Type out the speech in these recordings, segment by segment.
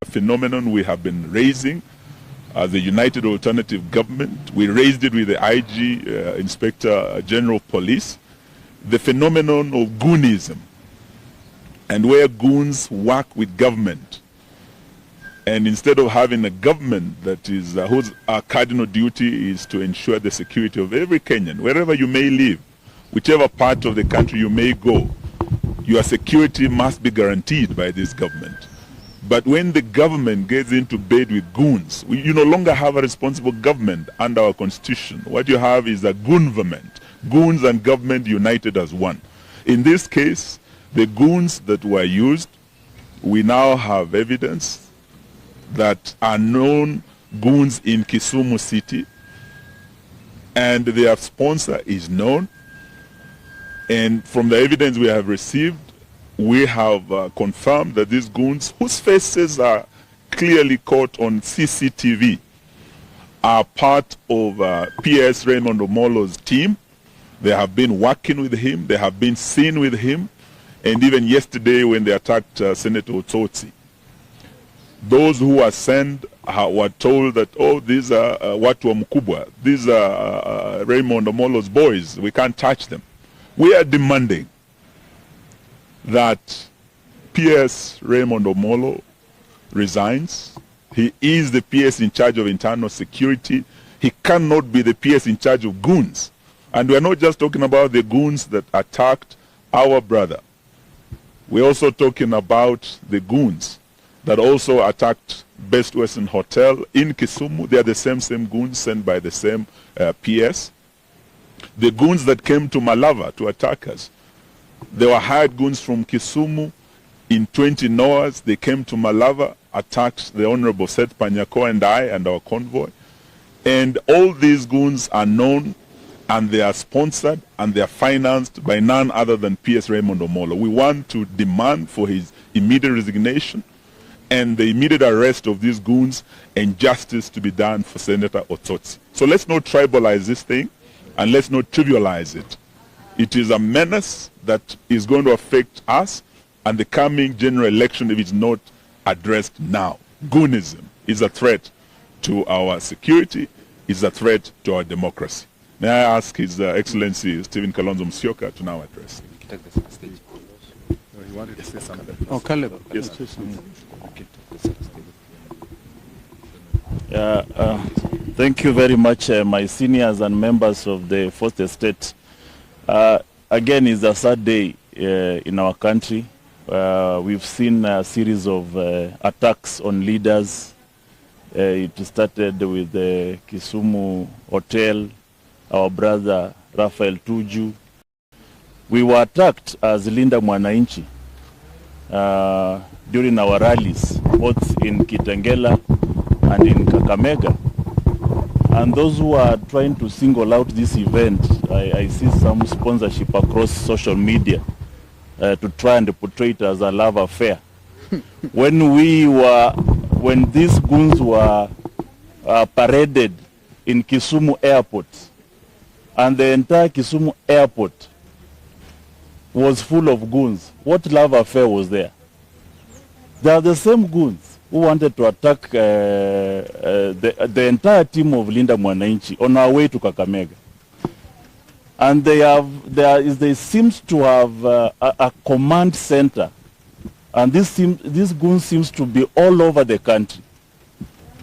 phenomenon we have been raising as a united alternative government. We raised it with the IG, Inspector General of Police, the phenomenon of goonism, and where goons work with government. And instead of having a government that is whose cardinal duty is to ensure the security of every Kenyan, wherever you may live, whichever part of the country you may go, your security must be guaranteed by this government. But when the government gets into bed with goons, you no longer have a responsible government under our constitution. What you have is a goonverment, goons and government united as one. In this case, the goons that were used, we now have evidence that are known goons in Kisumu city, and their sponsor is known. And from the evidence we have received, we have confirmed that these goons, whose faces are clearly caught on CCTV, are part of PS Raymond Omolo's team. They have been working with him, they have been seen with him, and even yesterday when they attacked Senator Osotsi, those who were sent were told that, oh, these are watu wa mkubwa, these are Raymond Omolo's boys, we can't touch them. We are demanding that PS Raymond Omolo resigns. He is the PS in charge of internal security. He cannot be the PS in charge of goons. And we're not just talking about the goons that attacked our brother. We're also talking about the goons that also attacked Best Western Hotel in Kisumu. They are the same goons sent by the same PS. The goons that came to Malava to attack us, they were hired goons from Kisumu in 20 hours. They came to Malava, attacked the Honorable Seth Panyako and I and our convoy. And all these goons are known, and they are sponsored and they are financed by none other than PS Raymond Omolo. We want to demand for his immediate resignation and the immediate arrest of these goons, and justice to be done for Senator Osotsi. So let's not tribalize this thing, and let's not trivialize it. It is a menace that is going to affect us and the coming general election if it's not addressed now. Goonism is a threat to our security, is a threat to our democracy. May I ask His Excellency Stephen Kalonzo Musyoka to now address. He wanted to say something. Oh, Caleb. Yes. Thank you very much, my seniors and members of the Fourth Estate. Again, it's a sad day in our country. We've seen a series of attacks on leaders. It started with the Kisumu Hotel, our brother Raphael Tuju. We were attacked as Linda Mwananchi during our rallies, both in Kitengela and in Kakamega. And those who are trying to single out this event, I see some sponsorship across social media to try and portray it as a love affair. When these goons were paraded in Kisumu airport, and the entire Kisumu airport was full of goons, what love affair was there? They are the same goons who wanted to attack the entire team of Linda Mwananchi on our way to Kakamega. And they seems to have a command center, and this goon seems to be all over the country.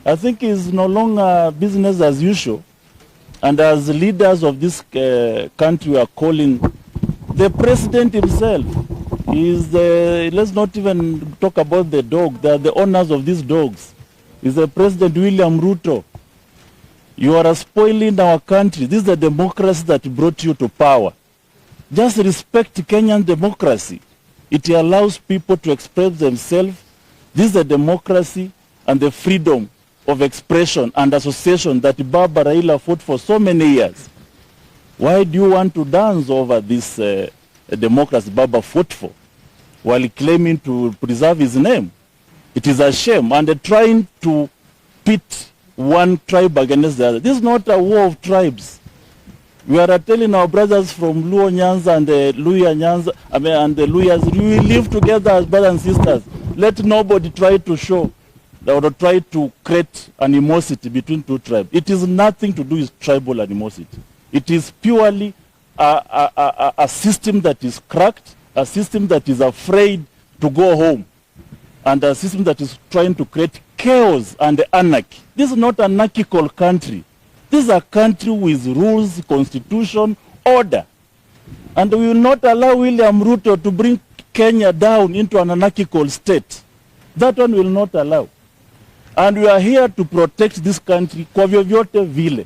I think it's no longer business as usual, and as leaders of this country we are calling the president himself. Let's not even talk about the dog. They are the owners of these dogs. Is the President William Ruto. You are spoiling our country. This is the democracy that brought you to power. Just respect Kenyan democracy. It allows people to express themselves. This is the democracy and the freedom of expression and association that Baba Raila fought for so many years. Why do you want to dance over this democracy Baba fought for, while claiming to preserve his name? It is a shame, and trying to pit one tribe against the other. This is not a war of tribes. We are telling our brothers from Luo Nyanza and the Luya Nyanza, and the Luyas, we live together as brothers and sisters. Let nobody try to show or try to create animosity between two tribes. It is nothing to do with tribal animosity. It is purely a system that is cracked, a system that is afraid to go home, and a system that is trying to create chaos and anarchy. This is not an anarchical country. This is a country with rules, constitution, order. And we will not allow William Ruto to bring Kenya down into an anarchical state. That one will not allow. And we are here to protect this country kwa vyovyote vile.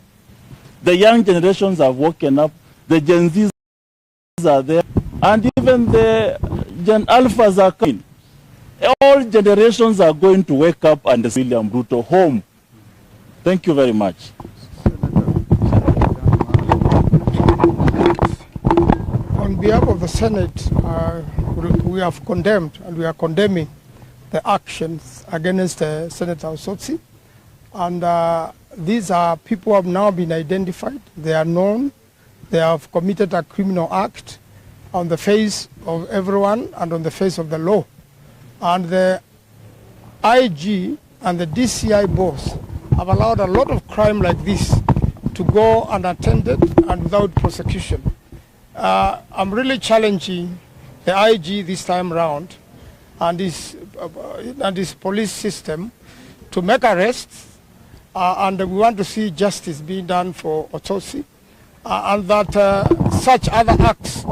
The young generations have woken up, the Gen Zs are there, and even the Gen Alphas are coming. All generations are going to wake up and William Ruto home. Thank you very much. On behalf of the Senate, we have condemned and we are condemning the actions against Senator Osotsi. And these are people who have now been identified. They are known. They have committed a criminal act on the face of everyone and on the face of the law. And the IG and the DCI boss have allowed a lot of crime like this to go unattended and without prosecution. I'm really challenging the IG this time around and this police system to make arrests, and we want to see justice being done for Osotsi, and that such other acts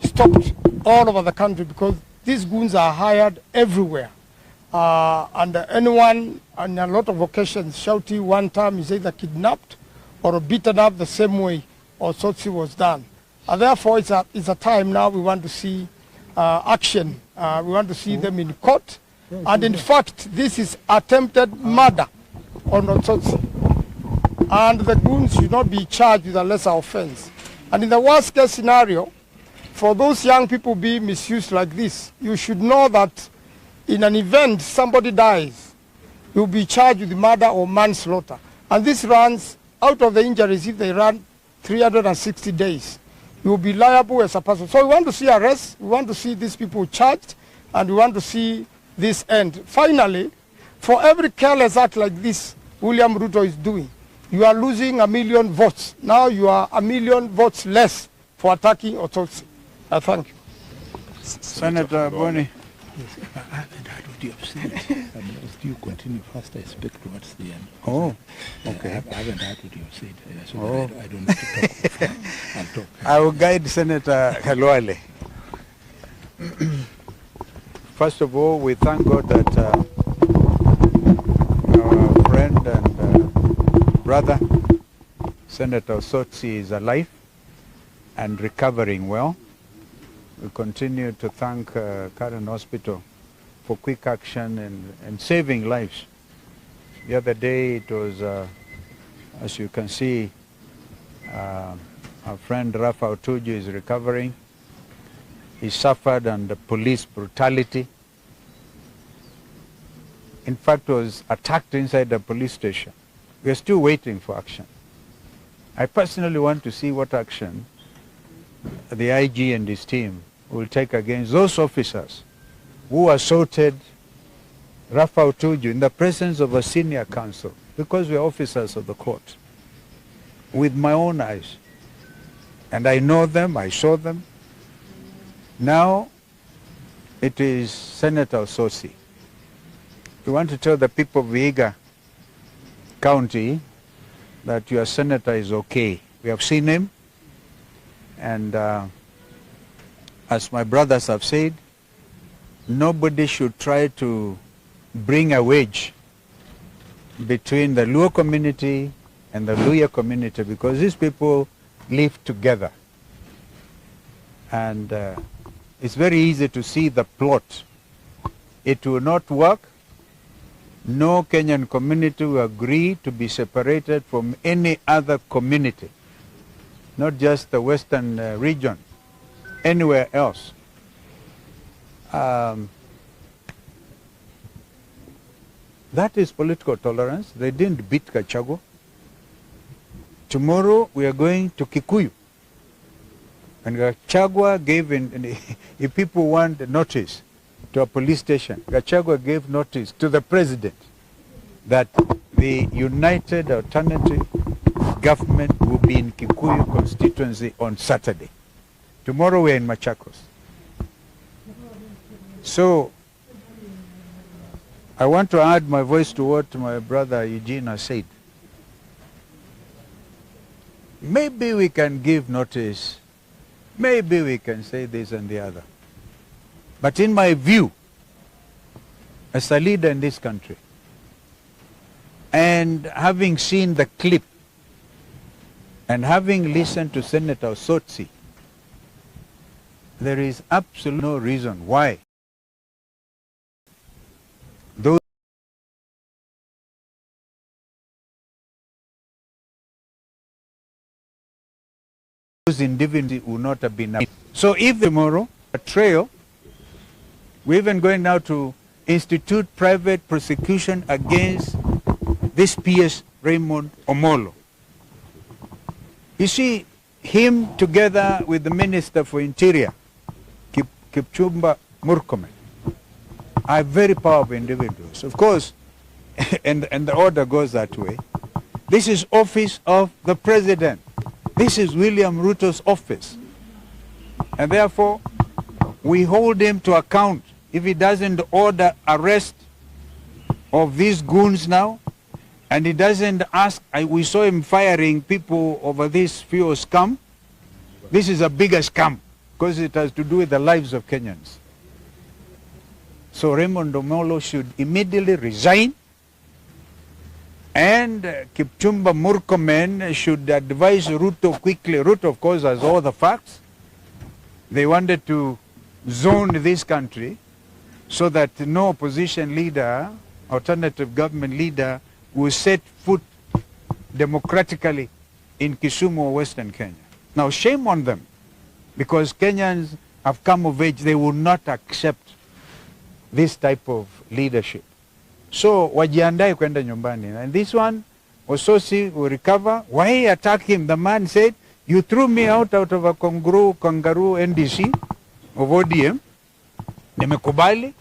stopped all over the country, because these goons are hired everywhere. And anyone on a lot of occasions, Shouty one time is either kidnapped or beaten up the same way Osotsi was done. And therefore, it's a time now we want to see action. We want to see them in court. And in fact, this is attempted murder on Osotsi. And the goons should not be charged with a lesser offense. And in the worst case scenario, for those young people being misused like this, you should know that in an event somebody dies, you'll be charged with murder or manslaughter. And this runs out of the injuries. If they run 360 days, you will be liable as a person. So we want to see arrests, we want to see these people charged, and we want to see this end. Finally, for every careless act like this William Ruto is doing, you are losing 1 million votes. Now you are 1 million votes less for attacking Osotsi. Thank you. Senator Boni. Yes, I haven't heard what you have said. You continue first, I speak towards the end. Oh, okay. I haven't heard what you have said, so I don't need to talk. I'll talk. I will guide Senator Khalwale. First of all, we thank God that our friend and brother, Senator Osotsi, is alive and recovering well. We continue to thank Karen Hospital for quick action and saving lives. The other day it was, as you can see, our friend Rafa Otuju is recovering. He suffered under police brutality. In fact, was attacked inside the police station. We are still waiting for action. I personally want to see what action the IG and his team will take against those officers who assaulted Rafa Otuju in the presence of a senior counsel, because we are officers of the court, with my own eyes. And I know them, I saw them. Now it is Senator Osotsi. We want to tell the people of Vihiga County that your senator is okay. We have seen him, and as my brothers have said, nobody should try to bring a wedge between the Luo community and the Luya community, because these people live together. And it's very easy to see the plot. It will not work. No Kenyan community will agree to be separated from any other community, not just the western region, anywhere else. That is political tolerance. They didn't beat Gachagua. Tomorrow we are going to Kikuyu. And Gachagua gave, if people want a notice to a police station, Gachagua gave notice to the president that the United Alternative Government will be in Kikuyu constituency on Saturday. Tomorrow we're in Machakos. So I want to add my voice to what my brother Eugene has said. Maybe we can give notice, maybe we can say this and the other. But in my view, as a leader in this country, and having seen the clip, and having listened to Senator Osotsi, there is absolutely no reason why those individuals would not have been. So if tomorrow a trail, we're even going now to institute private prosecution against this PS Raymond Omolo. You see, him together with the Minister for Interior, Kipchumba Murkomen, are very powerful individuals. Of course, and the order goes that way. This is office of the President. This is William Ruto's office. And therefore, we hold him to account if he doesn't order arrest of these goons now, and he doesn't ask. We saw him firing people over this fuel scam. This is a bigger scam because it has to do with the lives of Kenyans. So Raymond Omolo should immediately resign, and Kipchumba Murkomen should advise Ruto quickly. Ruto, of course, has all the facts. They wanted to zone this country so that no opposition leader, alternative government leader, will set foot democratically in Kisumu or Western Kenya. Now, shame on them, because Kenyans have come of age. They will not accept this type of leadership. So, wajiandae kwenda nyumbani. And this one, Osotsi will recover. Why attack him? The man said, you threw me out of a kangaroo NDC of ODM. Nimekubali.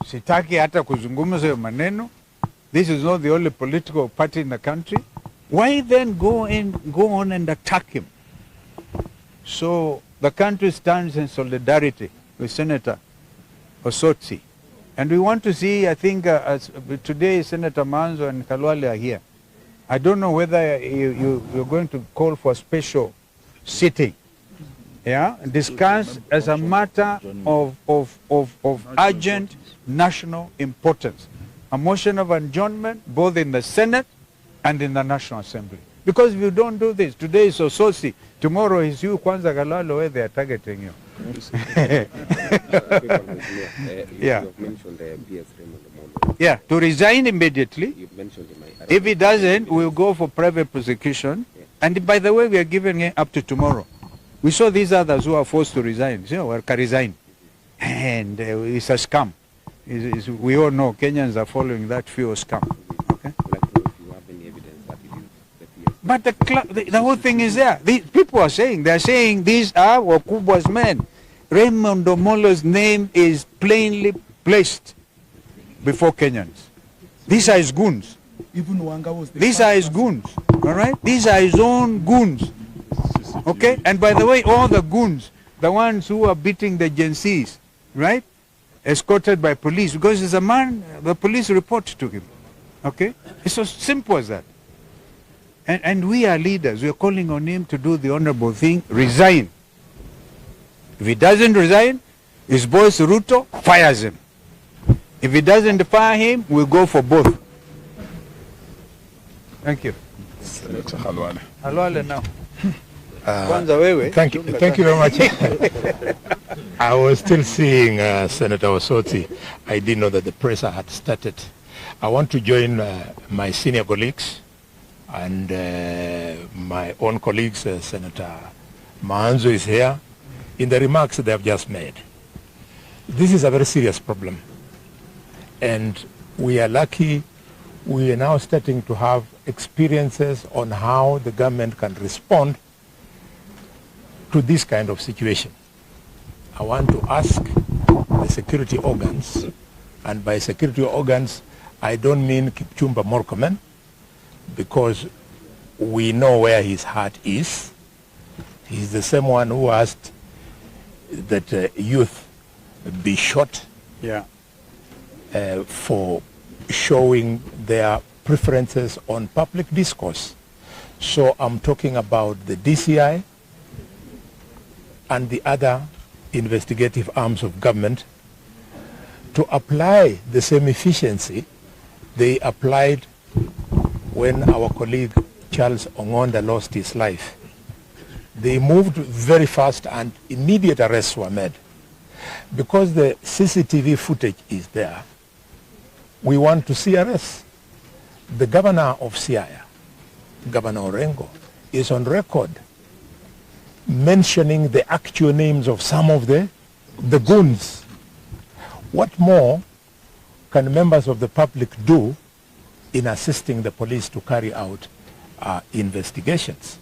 Sitaki hata kuzungumza maneno. This is not the only political party in the country. Why then go on and attack him? So the country stands in solidarity with Senator Osotsi. And we want to see, I think, today Senator Manzo and Kalwale are here. I don't know whether you're going to call for a special sitting, yeah, discuss as a matter of urgent national importance. A motion of adjournment both in the Senate and in the National Assembly. Because if you don't do this, today is Osotsi, tomorrow is you, Kwanza Kalwale, where they are targeting you. Yeah. You mentioned PS Raymond Omolo. Yeah, to resign immediately. You mentioned If he doesn't, we'll go for private prosecution. Yeah. And by the way, we are giving it up to tomorrow. We saw these others who are forced to resign. You know, can resign. And it's a scam. We all know Kenyans are following that fuel scam. Okay? Like if you have any evidence that it is the PS. But the whole thing is there. People are saying, they're saying these are Wakubwa's men. Raymond Omolo's name is plainly placed before Kenyans. These are his goons. Even Wanga was the These are his goons. All right? These are his own goons. Okay? And by the way, all the goons, the ones who are beating the Gen Zs, right? Escorted by police, because there's a man, the police report to him. Okay? It's so simple as that. And we are leaders. We are calling on him to do the honorable thing, resign. If he doesn't resign, his boss Ruto fires him. If he doesn't fire him, we'll go for both. Thank you. Senator Halwale. Halwale now. Kwanza wewe. Thank you very much. I was still seeing Senator Osotsi. I didn't know that the presser had started. I want to join my senior colleagues and my own colleagues. Senator Manzo is here. In the remarks they have just made. This is a very serious problem. And we are lucky we are now starting to have experiences on how the government can respond to this kind of situation. I want to ask the security organs, and by security organs I don't mean Kipchumba Murkomen, because we know where his heart is. He's the same one who asked that youth be shot for showing their preferences on public discourse. So I'm talking about the DCI and the other investigative arms of government to apply the same efficiency they applied when our colleague Charles Ongonda lost his life. They moved very fast and immediate arrests were made. Because the CCTV footage is there, we want to see arrests. The governor of Siaya, Governor Orengo, is on record mentioning the actual names of some of the goons. What more can members of the public do in assisting the police to carry out investigations?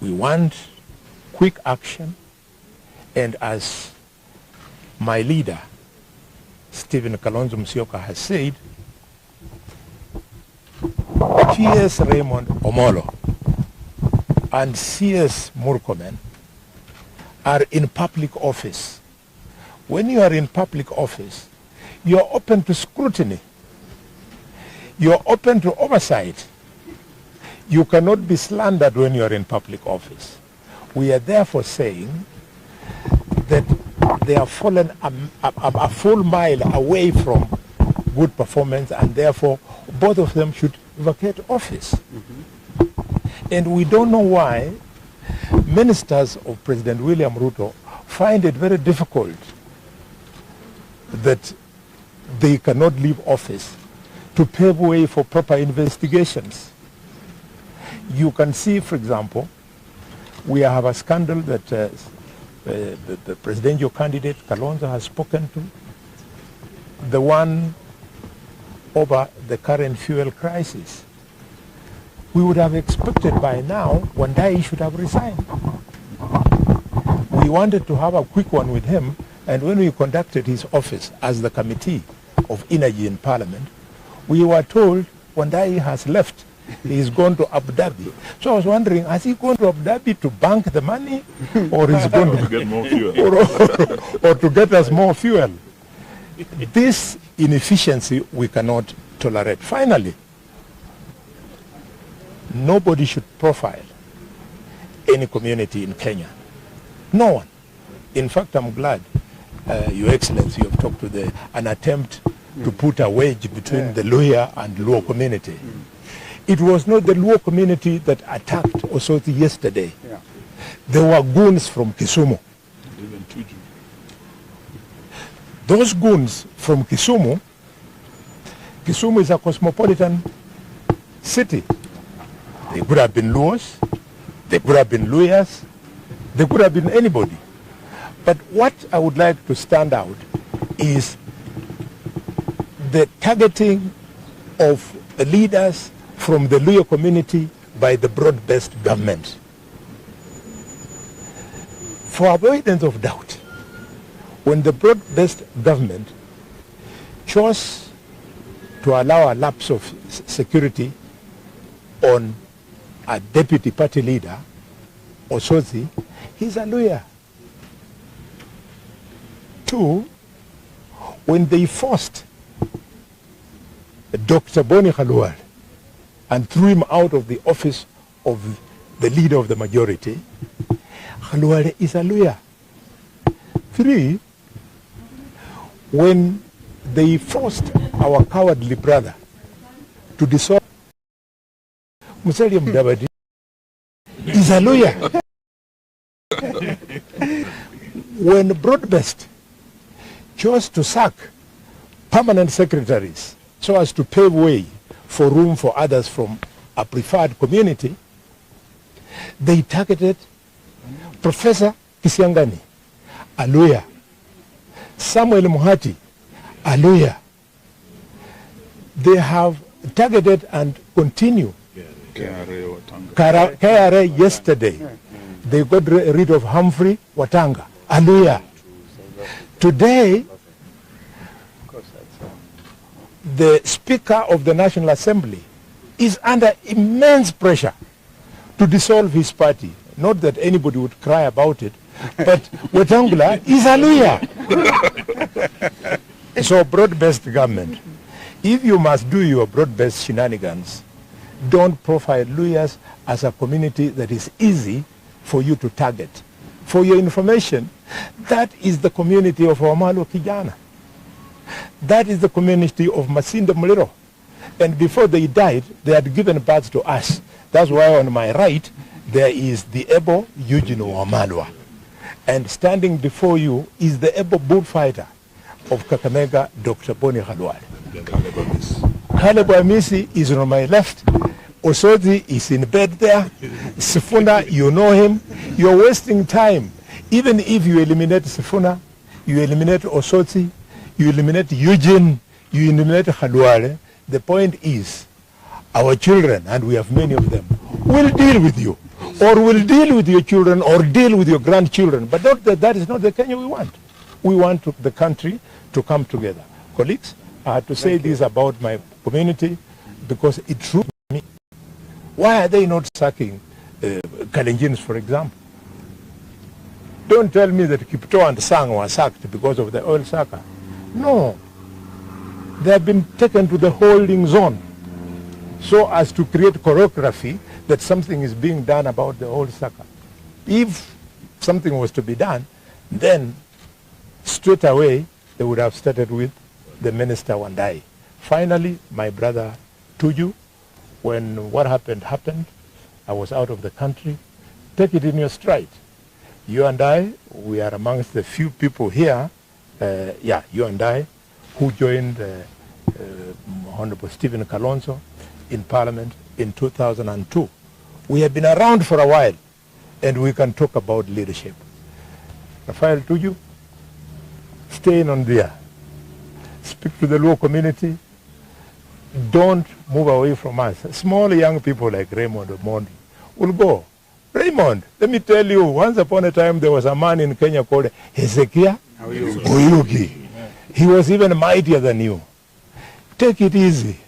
We want quick action, and as my leader, Stephen Kalonzo Musyoka, has said, PS Raymond Omolo and CS Murkomen are in public office. When you are in public office, you are open to scrutiny. You are open to oversight. You cannot be slandered when you are in public office. We are therefore saying that they have fallen a full mile away from good performance, and therefore both of them should vacate office. And we don't know why ministers of President William Ruto find it very difficult that they cannot leave office to pave way for proper investigations. You can see, for example, we have a scandal that the presidential candidate Kalonzo has spoken to, the one over the current fuel crisis. We would have expected by now Wandai should have resigned. We wanted to have a quick one with him, and when we conducted his office as the Committee of Energy in Parliament, we were told Wandai has left. He is gone to Abu Dhabi. So I was wondering, has he gone to Abu Dhabi to bank the money, or is he going to get more fuel, or to get us more fuel? This inefficiency we cannot tolerate. Finally, nobody should profile any community in Kenya. No one. In fact, I'm glad, Your Excellency, you have talked to an attempt to put a wedge between the Luhya and Luo community. It was not the Luo community that attacked Osotsi yesterday. There were goons from Kisumu. Those goons from Kisumu is a cosmopolitan city. They could have been Luos, they could have been Luyas, they could have been anybody. But what I would like to stand out is the targeting of leaders from the Luo community by the broad-based government. For avoidance of doubt, when the broad-based government chose to allow a lapse of security on a deputy party leader, Osotsi, he's a lawyer. Two, when they forced Dr. Boni Khalwal and threw him out of the office of the leader of the majority, Khalwal is a lawyer. Three, when they forced our cowardly brother to dissolve, Musalia Mudavadi is a lawyer. When Broadbest chose to sack permanent secretaries so as to pave way for room for others from a preferred community, they targeted Professor Kisiangani, a lawyer, Samuel Muhati, a lawyer. They have targeted and continue. KRA yesterday, they got rid of Humphrey Watanga, a lawyer. Today, the Speaker of the National Assembly is under immense pressure to dissolve his party. Not that anybody would cry about it, but Wetangula is a lawyer. So broad-based government. If you must do your broad-based shenanigans, don't profile lawyers as a community that is easy for you to target. For your information, that is the community of Wamalo Kijana. That is the community of Masinda Muliro. And before they died, they had given birth to us. That's why on my right, there is the Ebo Eugene Wamalwa. And standing before you is the Ebo bullfighter of Kakamega, Dr. Boni Khalwale. Caleb Amisi is on my left. Osotsi is in bed there. Sifuna, you know him. You're wasting time. Even if you eliminate Sifuna, you eliminate Osotsi, you eliminate Eugene, you eliminate Khalwale, the point is, our children, and we have many of them, will deal with you, or will deal with your children, or deal with your grandchildren. But that is not the Kenya we want. We want the country to come together. Colleagues, I had to say this about my community because it drew me. Why are they not sacking Kalenjins, for example? Don't tell me that Kipto and Sang were sacked because of the oil sucker. No. They have been taken to the holding zone so as to create choreography that something is being done about the oil sucker. If something was to be done, then straight away they would have started with the minister Wandai. Finally, my brother Tuju, when what happened, I was out of the country. Take it in your stride. You and I, we are amongst the few people here, you and I, who joined Honorable Stephen Kalonzo in Parliament in 2002. We have been around for a while, and we can talk about leadership. Rafael Tuju, stay on there. Speak to the Luo community. Don't move away from us. Small young people like Raymond Omondi will go. Raymond, let me tell you, once upon a time there was a man in Kenya called Hezekiah Oyugi. He was even mightier than you. Take it easy.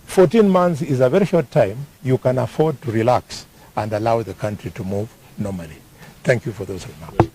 14 months is a very short time. You can afford to relax and allow the country to move normally. Thank you for those remarks.